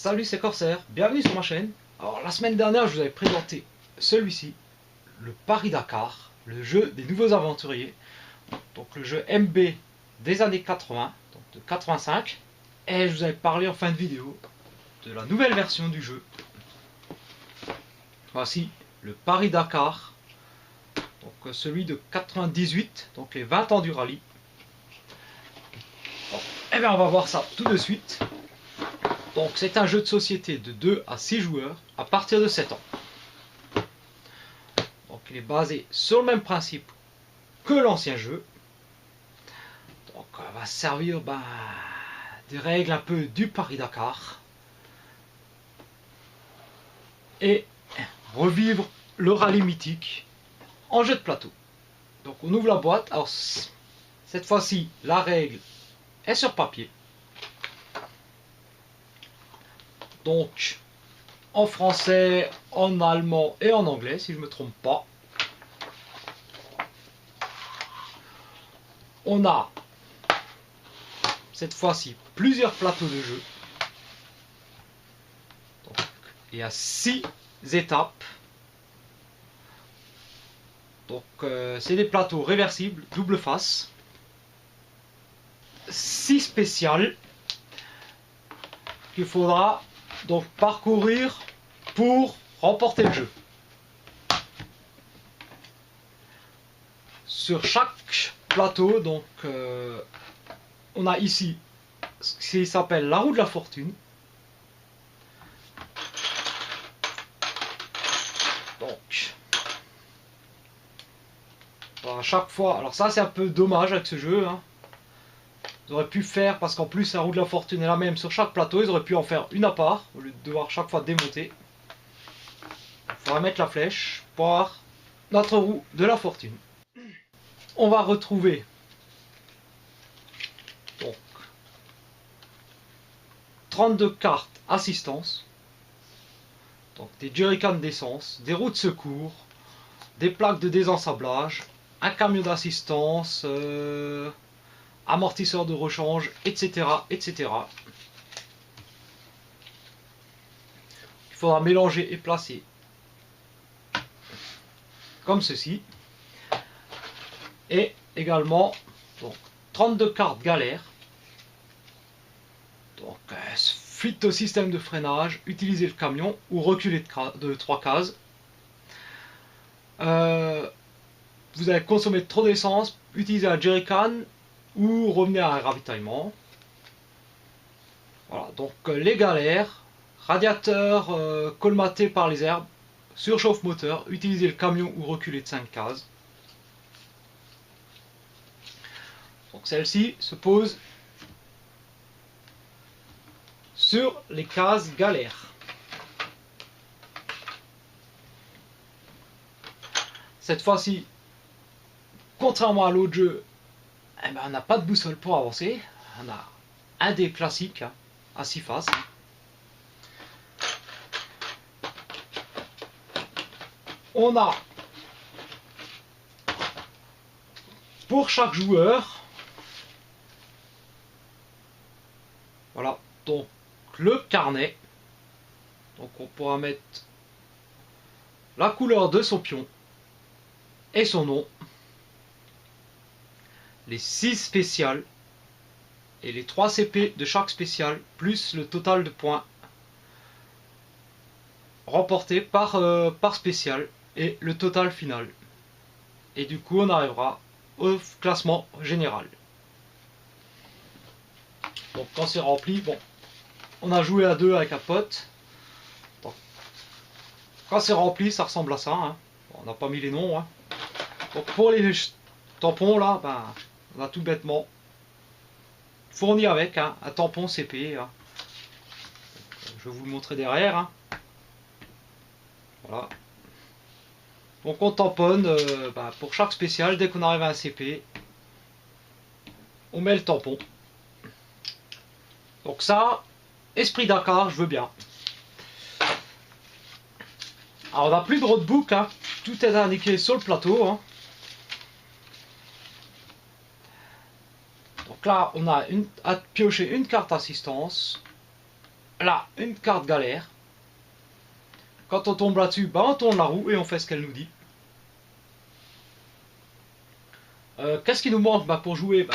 Salut, c'est Corsair, bienvenue sur ma chaîne. Alors la semaine dernière je vous avais présenté celui-ci, le Paris-Dakar, le jeu des nouveaux aventuriers. Donc le jeu MB des années 80, donc de 85. Et je vous avais parlé en fin de vidéo de la nouvelle version du jeu. Voici le Paris-Dakar, donc celui de 98, donc les 20 ans du rallye. Bon, et bien on va voir ça tout de suite. Donc c'est un jeu de société de 2 à 6 joueurs à partir de 7 ans. Donc il est basé sur le même principe que l'ancien jeu. Donc on va se servir des règles un peu du Paris-Dakar. Et revivre le rallye mythique en jeu de plateau. Donc on ouvre la boîte. Alors cette fois-ci la règle est sur papier. Donc en français, en allemand et en anglais si je ne me trompe pas. On a cette fois-ci plusieurs plateaux de jeu. Donc, il y a 6 étapes. Donc c'est des plateaux réversibles, double face. 6 spéciales qu'il faudra donc parcourir pour remporter le jeu. Sur chaque plateau, donc on a ici ce qui s'appelle la roue de la fortune. Donc à chaque fois, alors ça c'est un peu dommage avec ce jeu, hein. Ils auraient pu faire, parce qu'en plus la roue de la fortune est la même sur chaque plateau, ils auraient pu en faire une à part, au lieu de devoir chaque fois démonter. Il faudra mettre la flèche pour avoir notre roue de la fortune. On va retrouver donc 32 cartes assistance, donc des jerrycans d'essence, des roues de secours, des plaques de désensablage, un camion d'assistance, amortisseur de rechange, etc., etc. Il faudra mélanger et placer comme ceci. Et également donc 32 cartes galères. Donc fuite au système de freinage, utiliser le camion ou reculer de 3 cases. Vous avez consommé trop d'essence, utilisez un jerrycan ou revenez à un ravitaillement. Voilà, donc les galères, radiateur colmaté par les herbes, surchauffe moteur, utilisez le camion ou reculer de 5 cases. Donc celle-ci se pose sur les cases galères. Cette fois-ci, contrairement à l'autre jeu, on n'a pas de boussole pour avancer. On a un dé classique, hein, à 6 faces. On a pour chaque joueur, voilà, donc le carnet. Donc on pourra mettre la couleur de son pion et son nom, les 6 spéciales et les 3 CP de chaque spéciale, plus le total de points remportés par spécial et le total final. Et du coup on arrivera au classement général. Donc quand c'est rempli, bon, on a joué à 2 avec un pote. Donc, quand c'est rempli, ça ressemble à ça, hein. Bon, on n'a pas mis les noms, hein. Donc pour les tampons là, on a tout bêtement fourni avec, hein, un tampon CP, hein. Je vais vous le montrer derrière, hein. Voilà. Donc on tamponne pour chaque spécial. Dès qu'on arrive à un CP, on met le tampon. Donc ça, esprit Dakar, je veux bien. Alors on n'a plus de roadbook, hein. Tout est indiqué sur le plateau, hein. Donc là on a à piocher une carte assistance, là une carte galère. Quand on tombe là-dessus, bah, on tourne la roue et on fait ce qu'elle nous dit. Qu'est-ce qui nous manque bah, pour jouer bah,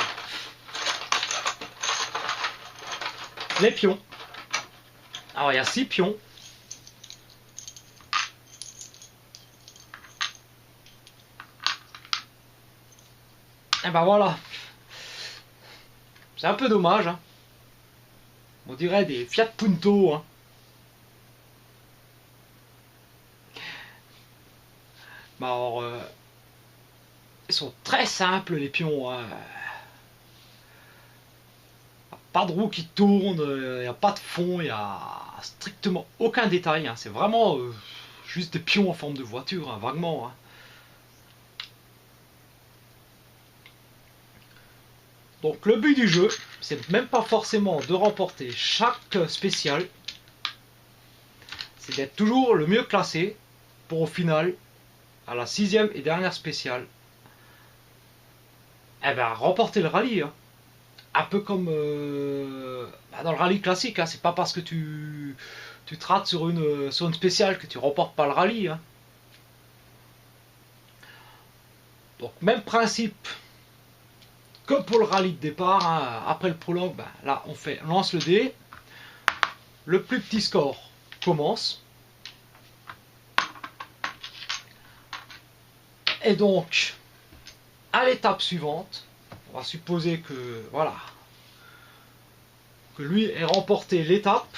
les pions. Alors il y a 6 pions. Et ben voilà. C'est un peu dommage. Hein. On dirait des Fiat Punto. Hein. Bah alors, ils sont très simples les pions. Hein. Pas de roue qui tourne, il n'y a pas de fond, il n'y a strictement aucun détail. Hein. C'est vraiment juste des pions en forme de voiture, hein, vaguement. Hein. Donc le but du jeu, c'est même pas forcément de remporter chaque spécial, c'est d'être toujours le mieux classé pour au final, à la 6e et dernière spéciale, eh ben, remporter le rallye. Hein. Un peu comme dans le rallye classique, hein. C'est pas parce que tu te rates sur une spéciale que tu remportes pas le rallye. Hein. Donc même principe que pour le rallye de départ, hein. Après le prologue, ben, là on lance le dé, le plus petit score commence. Et donc, à l'étape suivante, on va supposer que, voilà, que lui ait remporté l'étape.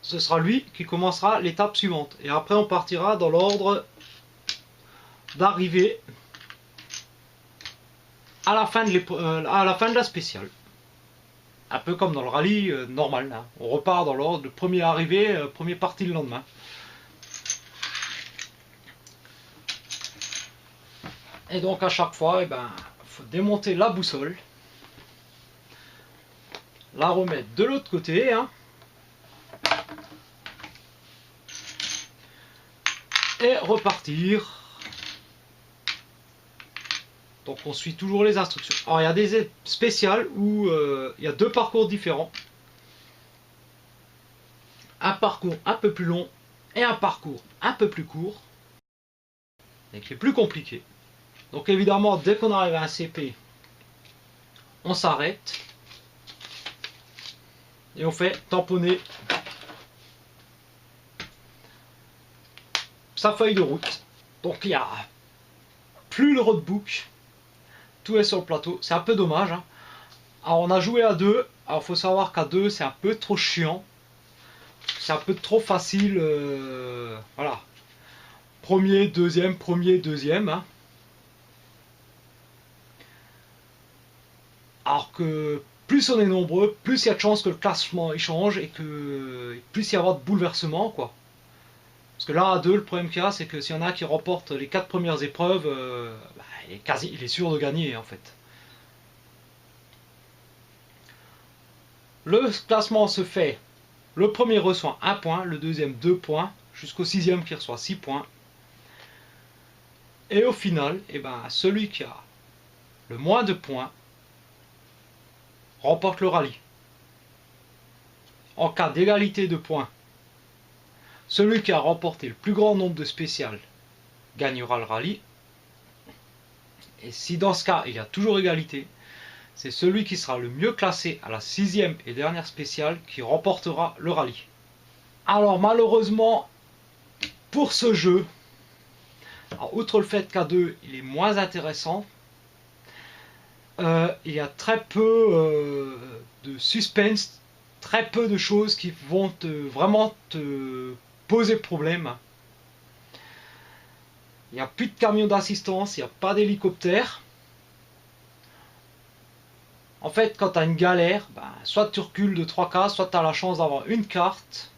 Ce sera lui qui commencera l'étape suivante. Et après, on partira dans l'ordre d'arrivée à la fin de la spéciale. Un peu comme dans le rallye normal. Hein. On repart dans l'ordre de premier arrivé, premier parti le lendemain. Et donc à chaque fois, il faut démonter la boussole, la remettre de l'autre côté, hein, et repartir. Donc on suit toujours les instructions. Alors il y a des spéciales où il y a 2 parcours différents. Un parcours un peu plus long et un parcours un peu plus court, et qui est plus compliqué. Donc évidemment, dès qu'on arrive à un CP, on s'arrête et on fait tamponner sa feuille de route. Donc il n'y a plus le roadbook, tout est sur le plateau, c'est un peu dommage. Hein. Alors on a joué à 2, alors il faut savoir qu'à 2 c'est un peu trop chiant, c'est un peu trop facile, voilà. Premier, deuxième. Hein. Alors que plus on est nombreux, plus il y a de chances que le classement il change et que plus il y a de bouleversements, quoi. Parce que là, à 2, le problème qu'il y a, c'est que s'il y en a qui remportent les 4 premières épreuves, il est sûr de gagner, en fait. Le classement se fait, le premier reçoit 1 point, le deuxième 2 points, jusqu'au 6e qui reçoit 6 points. Et au final, celui qui a le moins de points remporte le rallye. En cas d'égalité de points, celui qui a remporté le plus grand nombre de spéciales gagnera le rallye. Et si dans ce cas il y a toujours égalité, c'est celui qui sera le mieux classé à la 6e et dernière spéciale qui remportera le rallye. Alors malheureusement, pour ce jeu, alors, outre le fait qu'à 2 il est moins intéressant, il y a très peu de suspense, très peu de choses qui vont vraiment te poser problème. Il n'y a plus de camions d'assistance, il n'y a pas d'hélicoptère. En fait, quand tu as une galère, soit tu recules de 3 cases, soit tu as la chance d'avoir une carte.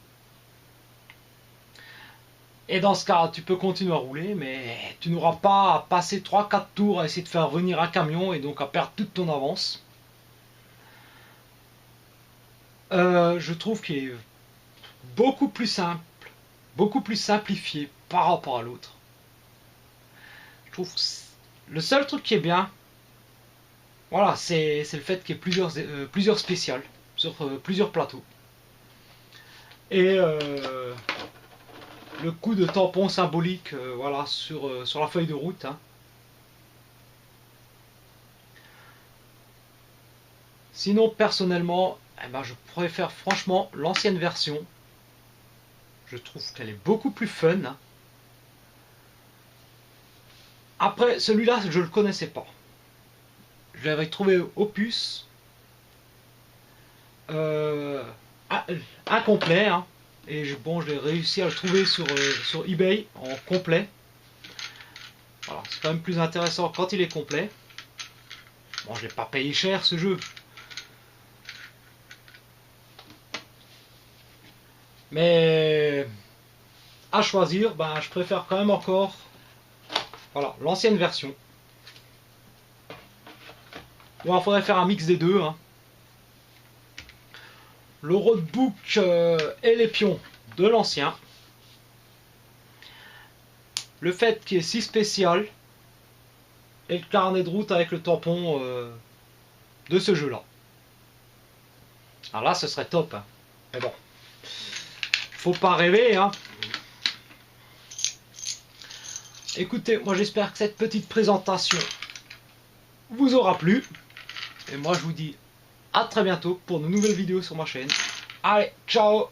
Et dans ce cas, tu peux continuer à rouler, mais tu n'auras pas à passer 3-4 tours à essayer de faire venir un camion et donc à perdre toute ton avance. Je trouve qu'il est beaucoup plus simple, beaucoup plus simplifié par rapport à l'autre. Je trouve que le seul truc qui est bien, Voilà, c'est le fait qu'il y ait plusieurs spéciales sur plusieurs plateaux. Et le coup de tampon symbolique voilà, sur la feuille de route. Hein. Sinon, personnellement, eh ben, je préfère franchement l'ancienne version. Je trouve qu'elle est beaucoup plus fun. Hein. Après, celui-là, je ne le connaissais pas. Je l'avais trouvé opus. Euh, incomplet. Hein. Et bon, je l'ai réussi à le trouver sur eBay en complet. Voilà, c'est quand même plus intéressant quand il est complet. Bon, je l'ai pas payé cher ce jeu. Mais à choisir, ben, je préfère quand même encore voilà, l'ancienne version. Bon, il faudrait faire un mix des deux. Hein. Le roadbook et les pions de l'ancien. Le fait qu'il est si spécial. Et le carnet de route avec le tampon de ce jeu-là. Alors là, ce serait top. Hein. Mais bon, faut pas rêver. Hein. Écoutez, moi j'espère que cette petite présentation vous aura plu. Et moi je vous dis à très bientôt pour de nouvelles vidéos sur ma chaîne. Allez, ciao!